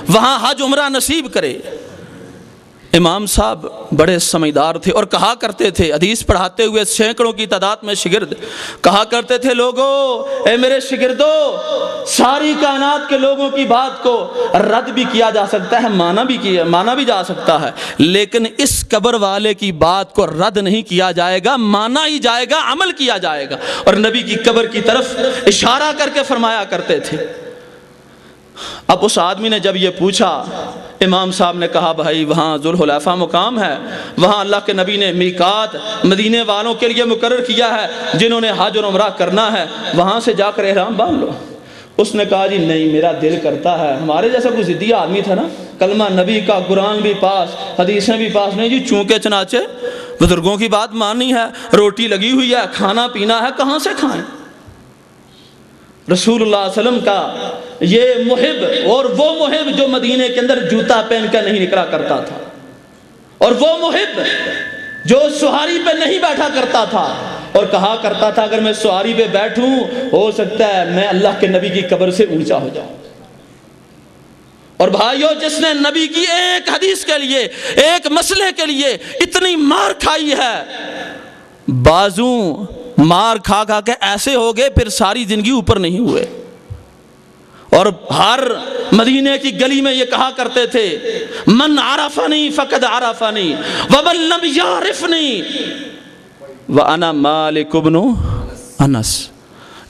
وہاں حج عمرہ نصیب کرے۔ امام صاحب بڑے سمجھدار تھے اور کہا کرتے تھے، حدیث پڑھاتے ہوئے سینکڑوں کی تعداد میں شاگرد کہا کرتے تھے، لوگو اے میرے شاگردو، ساری کائنات کے لوگوں کی بات کو رد بھی کیا جا سکتا ہے، مانا بھی جا سکتا ہے، لیکن اس قبر والے کی بات کو رد نہیں کیا جائے گا، مانا ہی جائے گا، عمل کیا جائے گا۔ اور نبی کی قبر کی طرف اشارہ کر کے فرمایا کرتے تھے۔ اب اس آدمی نے جب یہ پوچھا، امام صاحب نے کہا، بھائی وہاں ذوالحلیفہ مقام ہے، وہاں اللہ کے نبی نے میقات مدینے والوں کے لیے مقرر کیا ہے، جنہوں نے حج اور عمرہ کرنا ہے وہاں سے جا کر احرام باندھ لو۔ اس نے کہا، جی نہیں، میرا دل کرتا ہے، ہمارے جیسا کوئی ضدی آدمی تھا نا، کلمہ نبی کا، قرآن بھی پاس، حدیثیں بھی پاس، نہیں جی چونکہ چنانچہ بزرگوں کی بات ماننی ہے، روٹی لگی ہوئی ہے، کھانا پینا ہے، کہاں سے کھائیں؟ رسول اللہ صلی اللہ علیہ وسلم کا یہ محب، اور وہ محب جو مدینے کے اندر جوتا پہن کر نہیں نکلا کرتا تھا، اور وہ محب جو سواری پہ نہیں بیٹھا کرتا تھا اور کہا کرتا تھا، اگر میں سواری پہ بیٹھوں ہو سکتا ہے میں اللہ کے نبی کی قبر سے اونچا ہو جاؤں۔ اور بھائیو، جس نے نبی کی ایک حدیث کے لیے، ایک مسئلے کے لیے اتنی مار کھائی ہے، بازو مار کھا کھا کے ایسے ہو گئے پھر ساری زندگی اوپر نہیں ہوئے۔ اور ہر مدینے کی گلی میں یہ کہا کرتے تھے، من عرفنی فقد عرفنی ومن لم یعرفنی وانا مالک بن انس۔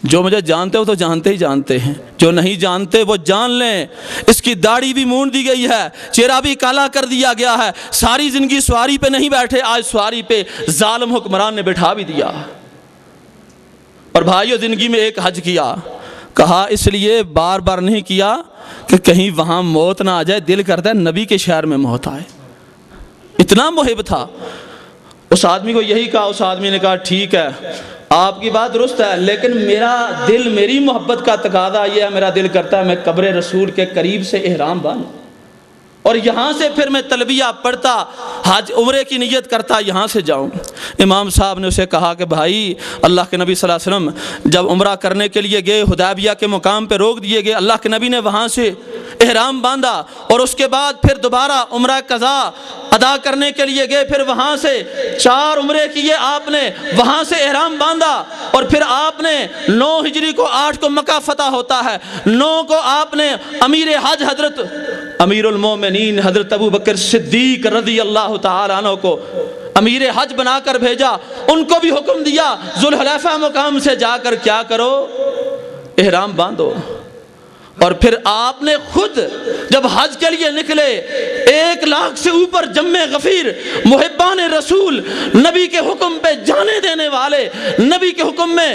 جو مجھے جانتے ہو تو جانتے ہی جانتے ہیں، جو نہیں جانتے وہ جان لیں۔ اس کی داڑھی بھی مونڈ دی گئی ہے، چہرہ بھی کالا کر دیا گیا ہے، ساری زندگی سواری پہ نہیں بیٹھے، آج سواری پہ ظالم حکمران نے بٹھا بھی دیا۔ اور بھائیو، زندگی میں ایک حج کیا، کہا اس لیے بار بار نہیں کیا کہ کہیں وہاں موت نہ آ جائے، دل کرتا ہے نبی کے شہر میں موت آئے، اتنا محب تھا۔ اس آدمی کو یہی کہا، اس آدمی نے کہا، ٹھیک ہے آپ کی بات درست ہے، لیکن میرا دل، میری محبت کا تقاضا یہ ہے، میرا دل کرتا ہے میں قبر رسول کے قریب سے احرام باندھوں اور یہاں سے پھر میں تلبیہ پڑھتا، حج عمرے کی نیت کرتا، یہاں سے جاؤں۔ امام صاحب نے اسے کہا کہ بھائی، اللہ کے نبی صلی اللہ علیہ وسلم جب عمرہ کرنے کے لیے گئے، حدیبیہ کے مقام پہ روک دیے گئے، اللہ کے نبی نے وہاں سے احرام باندھا اور اس کے بعد پھر دوبارہ عمرہ قضا ادا کرنے کے لیے گئے، پھر وہاں سے 4 عمرے کیے آپ نے، وہاں سے احرام باندھا اور پھر آپ نے 9 ہجری کو 8 کو مکہ فتح ہوتا ہے، 9 کو آپ نے امیر حج حضرت امیر المومنین حضرت ابو بکر صدیق رضی اللہ تعالیٰ عنہ کو امیر حج بنا کر بھیجا، ان کو بھی حکم دیا ذوالحلیفہ مقام سے جا کر کیا کرو، احرام باندھو۔ اور پھر آپ نے خود جب حج کے لیے نکلے، 1 لاکھ سے اوپر جمع غفیر محبان رسول، نبی کے حکم پہ جانے دینے والے، نبی کے حکم میں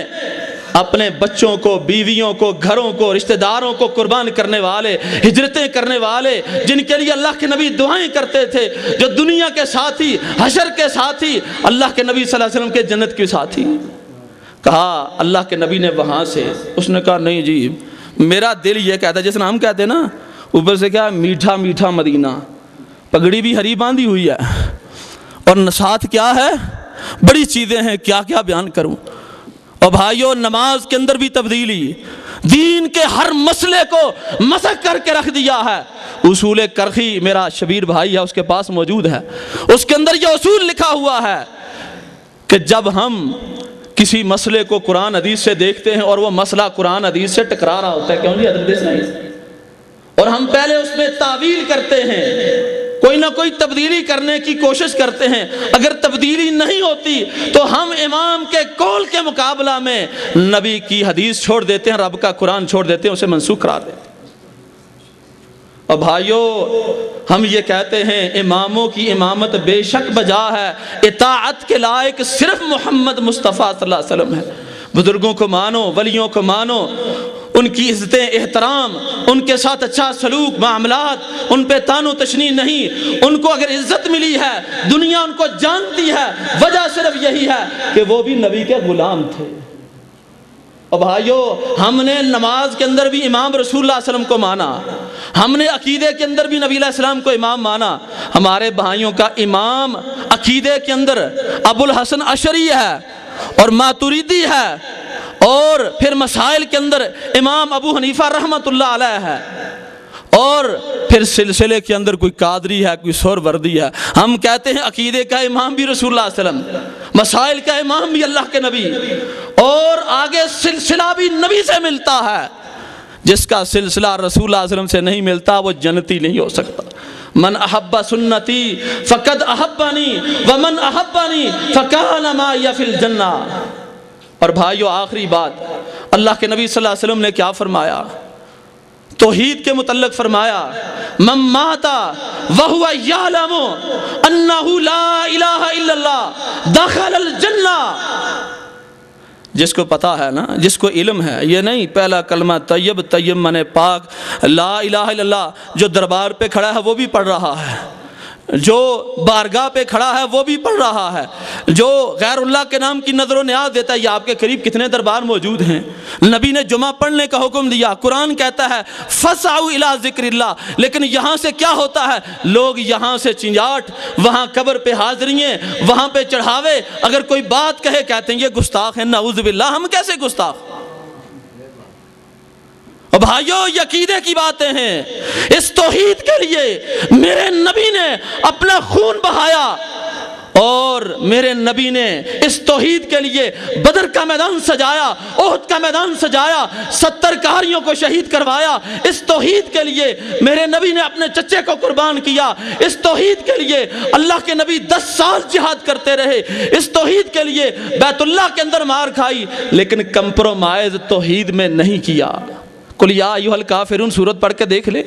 اپنے بچوں کو، بیویوں کو، گھروں کو، رشتہ داروں کو قربان کرنے والے، ہجرتیں کرنے والے، جن کے لیے اللہ کے نبی دعائیں کرتے تھے، جو دنیا کے ساتھی، حشر کے ساتھی، اللہ کے نبی صلی اللہ علیہ وسلم کے جنت کے ساتھی، کہا اللہ کے نبی نے وہاں سے، اس نے کہا نہیں جی، میرا دل یہ کہتا ہے، جس نام کہتے ہیں نا اوپر سے کیا، میٹھا میٹھا مدینہ، پگڑی بھی ہری باندھی ہوئی ہے اور ساتھ کیا ہے، بڑی چیزیں ہیں، کیا کیا بیان کروں۔ اور بھائیو، نماز کے اندر بھی تبدیلی، دین کے ہر مسئلے کو مسح کر کے رکھ دیا ہے۔ اصول کرخی میرا شبیر بھائی ہے، اس کے پاس موجود ہے، اس کے اندر یہ اصول لکھا ہوا ہے کہ جب ہم کسی مسئلے کو قرآن حدیث سے دیکھتے ہیں اور وہ مسئلہ قرآن حدیث سے ٹکرا رہا ہوتا ہے، کیوں جی حضرت نہیں، اور ہم پہلے اس میں تعویل کرتے ہیں، کوئی نہ کوئی تبدیلی کرنے کی کوشش کرتے ہیں، اگر تبدیلی نہیں ہوتی تو ہم امام کے قول کے مقابلہ میں نبی کی حدیث چھوڑ دیتے ہیں، رب کا قرآن چھوڑ دیتے ہیں، اسے منسوخ قرار دیتے ہیں۔ اور بھائیو، ہم یہ کہتے ہیں اماموں کی امامت بے شک بجا ہے، اطاعت کے لائق صرف محمد مصطفیٰ صلی اللہ علیہ وسلم ہے۔ بزرگوں کو مانو، ولیوں کو مانو، ان کی عزتیں، احترام، ان کے ساتھ اچھا سلوک، معاملات، ان پہ تان و تشنیع نہیں۔ ان کو اگر عزت ملی ہے، دنیا ان کو جانتی ہے، وجہ صرف یہی ہے کہ وہ بھی نبی کے غلام تھے۔ اور بھائیو، ہم نے نماز کے اندر بھی امام رسول اللہ صلی اللہ علیہ وسلم کو مانا، ہم نے عقیدے کے اندر بھی نبی علیہ السلام کو امام مانا۔ ہمارے بھائیوں کا امام عقیدے کے اندر ابو الحسن اشعری ہے اور ماتریدی ہے، اور پھر مسائل کے اندر امام ابو حنیفہ رحمۃ اللہ علیہ ہے، اور پھر سلسلے کے اندر کوئی قادری ہے، کوئی سہروردی ہے. ہم کہتے ہیں عقیدے کا امام بھی رسول اللہ صلی اللہ علیہ وسلم، مسائل کا امام بھی اللہ کے نبی، اور آگے سلسلہ بھی نبی سے ملتا ہے. جس کا سلسلہ رسول اللہ علیہ وسلم سے نہیں ملتا وہ جنتی نہیں ہو سکتا. من احب سنتی فقد احبنی ومن احبنی فکان معی فی الجنہ. اور بھائیو آخری بات، اللہ کے نبی صلی اللہ علیہ وسلم نے کیا فرمایا؟ توحید کے متعلق فرمایا من مات وہو یعلم انہ لا الہ الا اللہ دخل الجنہ. جس کو پتا ہے نا، جس کو علم ہے، یہ نہیں پہلا کلمہ طیب، طیب معنی پاک، لا الہ الا اللہ جو دربار پہ کھڑا ہے وہ بھی پڑھ رہا ہے، جو بارگاہ پہ کھڑا ہے وہ بھی پڑھ رہا ہے، جو غیر اللہ کے نام کی نظر و نیاز دیتا ہے. یہ آپ کے قریب کتنے دربار موجود ہیں. نبی نے جمعہ پڑھنے کا حکم دیا، قرآن کہتا ہے فسعوا الی ذکر اللہ، لیکن یہاں سے کیا ہوتا ہے؟ لوگ یہاں سے چنجاٹ، وہاں قبر پہ حاضرییں، وہاں پہ چڑھاوے. اگر کوئی بات کہے کہتے ہیں یہ گستاخ ہے. نعوذ باللہ، ہم کیسے گستاخ؟ بھائیو یہ عقیدے کی باتیں ہیں. اس توحید کے لیے میرے نبی نے اپنا خون بہایا، اور میرے نبی نے اس توحید کے لیے بدر کا میدان سجایا، احد کا میدان سجایا، 70 کہاریوں کو شہید کروایا. اس توحید کے لیے میرے نبی نے اپنے چچے کو قربان کیا. اس توحید کے لیے اللہ کے نبی 10 سال جہاد کرتے رہے. اس توحید کے لیے بیت اللہ کے اندر مار کھائی، لیکن کمپرومائز توحید میں نہیں کیا. قل یا ایھا الکافرون سورت پڑھ کے دیکھ لے.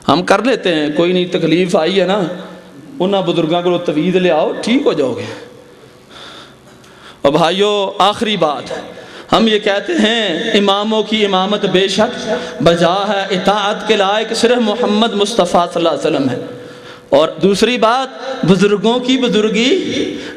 ہم کر لیتے ہیں، کوئی نہیں تکلیف آئی ہے نا، انہاں بزرگاں کو توحید لے آؤ ٹھیک ہو جاؤ گے. اور بھائیو آخری بات، ہم یہ کہتے ہیں اماموں کی امامت بے شک بجا ہے، اطاعت کے لائق صرف محمد مصطفیٰ صلی اللہ علیہ وسلم ہے. اور دوسری بات، بزرگوں کی بزرگی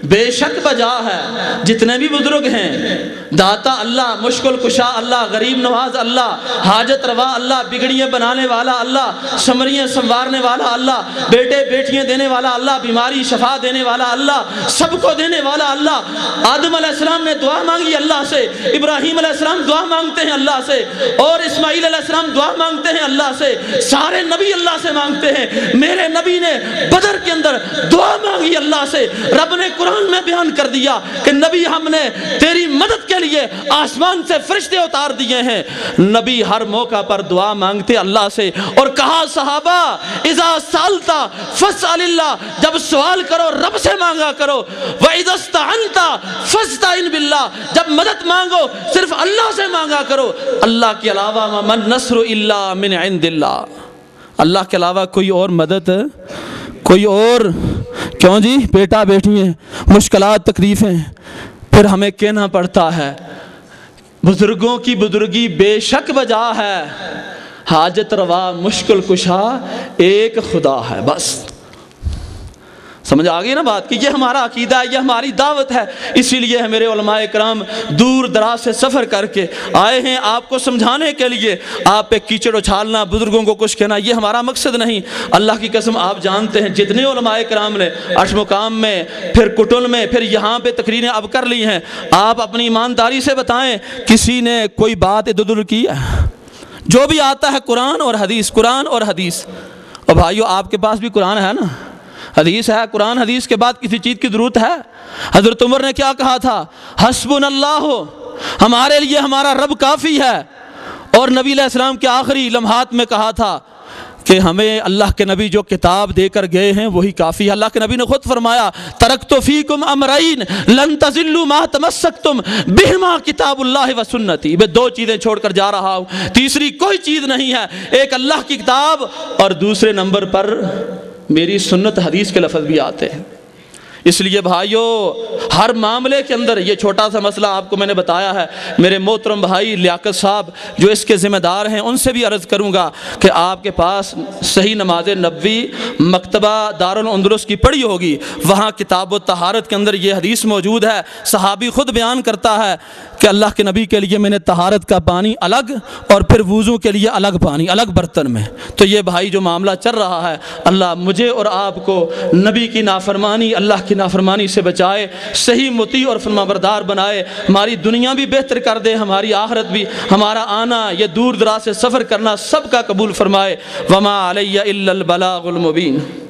بے شک بجا ہے. جتنے بھی بزرگ ہیں، داتا اللہ، مشکل کشا اللہ، غریب نواز اللہ، حاجت روا اللہ، بگڑیاں بنانے والا اللہ، شمریاں سنوارنے والا اللہ، بیٹے بیٹیاں دینے والا اللہ، بیماری شفا دینے والا اللہ، سب کو دینے والا اللہ. آدم علیہ السلام نے دعا مانگی اللہ سے، ابراہیم علیہ السلام دعا مانگتے ہیں اللہ سے، اور اسماعیل علیہ السلام دعا مانگتے ہیں اللہ سے. سارے نبی اللہ سے مانگتے ہیں. میرے نبی نے بدر کے اندر دعا مانگی اللہ سے. رب نے قرآن میں بیان کر دیا کہ نبی ہم نے تیری مدد کے لیے آسمان سے فرشتے اتار دیے ہیں. نبی ہر موقع پر دعا مانگتے اللہ سے. اور کہا صحابہ اذا سالتا فاسأل اللہ، جب سوال کرو رب سے مانگا کرو. وَإِذَا اسْتَعَنْتَ فَاسْتَعِنْ بِاللَّهِ، جب مدد مانگو صرف اللہ سے مانگا کرو. اللہ کے علاوہ وَمَن نَصْرُ إِلَّا مِنْ عِنْدِ اللَّهِ، اللہ کے علاوہ کوئی اور مدد، کوئی اور کیوں جی؟ بیٹا بیٹی ہیں، مشکلات تکلیفیں، پھر ہمیں کہنا پڑتا ہے بزرگوں کی بزرگی بے شک بجا ہے، حاجت روا مشکل کشا ایک خدا ہے. بس سمجھ آگئی نا بات، کہ یہ ہمارا عقیدہ ہے، یہ ہماری دعوت ہے. اسی لیے میرے علماء کرام دور دراز سے سفر کر کے آئے ہیں آپ کو سمجھانے کے لیے. آپ پہ کیچڑ اچھالنا، بزرگوں کو کچھ کہنا، یہ ہمارا مقصد نہیں. اللہ کی قسم آپ جانتے ہیں جتنے علماء کرام نے اٹھمقام میں، پھر کٹل میں، پھر یہاں پہ تقریریں اب کر لی ہیں، آپ اپنی ایمانداری سے بتائیں کسی نے کوئی بات ادھر ادھر کی ہے؟ جو بھی آتا ہے قرآن اور حدیث، قرآن اور حدیث. اور بھائیو آپ کے پاس بھی قرآن ہے نا، حدیث ہے. قرآن حدیث کے بعد کسی چیز کی ضرورت ہے؟ حضرت عمر نے کیا کہا تھا؟ حسبنا اللہ، ہمارے لیے ہمارا رب کافی ہے. اور نبی علیہ السلام کے آخری لمحات میں کہا تھا کہ ہمیں اللہ کے نبی جو کتاب دے کر گئے ہیں وہی کافی ہے. اللہ کے نبی نے خود فرمایا ترکت فیکم امرین لن تضلوا ما تمسکتم بہما کتاب اللہ و سنتی. میں 2 چیزیں چھوڑ کر جا رہا ہوں، تیسری کوئی چیز نہیں ہے. ایک اللہ کی کتاب، اور دوسرے نمبر پر میری سنت، حدیث کے لفظ بھی آتے ہیں. اس لیے بھائیو ہر معاملے کے اندر، یہ چھوٹا سا مسئلہ آپ کو میں نے بتایا ہے. میرے محترم بھائی لیاقت صاحب جو اس کے ذمہ دار ہیں، ان سے بھی عرض کروں گا کہ آپ کے پاس صحیح نماز نبوی مکتبہ دارالاندلس کی پڑھی ہوگی، وہاں کتاب الطہارت کے اندر یہ حدیث موجود ہے. صحابی خود بیان کرتا ہے کہ اللہ کے نبی کے لیے میں نے طہارت کا پانی الگ، اور پھر وضو کے لیے الگ پانی، الگ برتن میں. تو یہ بھائی جو معاملہ چل رہا ہے، اللہ مجھے اور آپ کو نبی کی نافرمانی، اللہ کی نافرمانی سے بچائے، صحیح مطیع اور فرمانبردار بنائے، ہماری دنیا بھی بہتر کر دے، ہماری آخرت بھی، ہمارا آنا یہ دور دراز سے سفر کرنا سب کا قبول فرمائے۔ وما علی الا البلاغ المبین۔